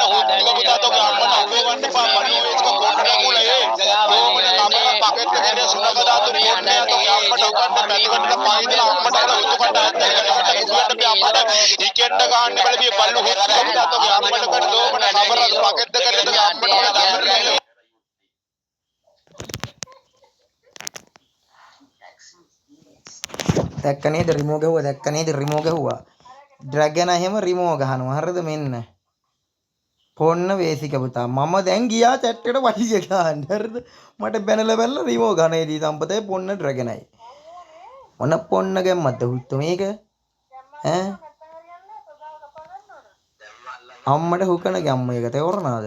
hubungan kita tuh gampang hubungan di papan itu komponnya mulai hubungan kamera paket kerja sudah kita tuh komponnya tuh gampang kan dan kan kita pakai itu gampang kalau untuk kan dan kan gampang ikan kan lebih balu kita tuh gampang kan hubungan kamera paket kerja gampang kalau දැක්ක නේද රිමෝ ගැහුවා දැක්ක නේද රිමෝ ගැහුවා dragon එහෙම රිමෝ ගහනවා හරිද මෙන්න පොන්න වේසික පුතා මම දැන් ගියා chat එකට වලිය ගන්න හරිද මට බැනලා රිමෝ ගහනේදී සම්පතේ පොන්න ඩ්‍රැගනයි මොන පොන්න ගැම්මක්ද හුත්තු මේක ඈ අම්මට හුකන ගැම්ම එක තේරෙනවද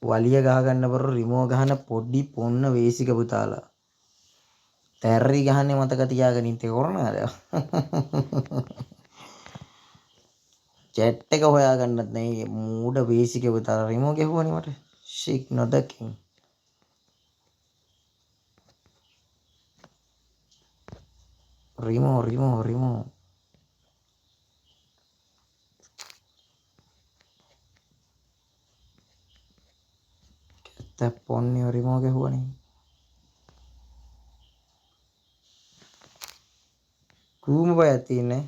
වලිය ගහ ගන්න බර රිමෝ ගහන පොඩි පොන්න වේසික පුතාලා තැරි ගහන්නේ මතක තියාගෙන ඉන්න තේරෙනවද chat එක හොයාගන්නත් නේ මූඩ වේසික පුතාලා රිමෝ ගැහුවනේ මට ෂික් නොදකින් රිමෝ පොන්නේ රිමෝ ගැහුවනේ කූම බය තියෙන්නේ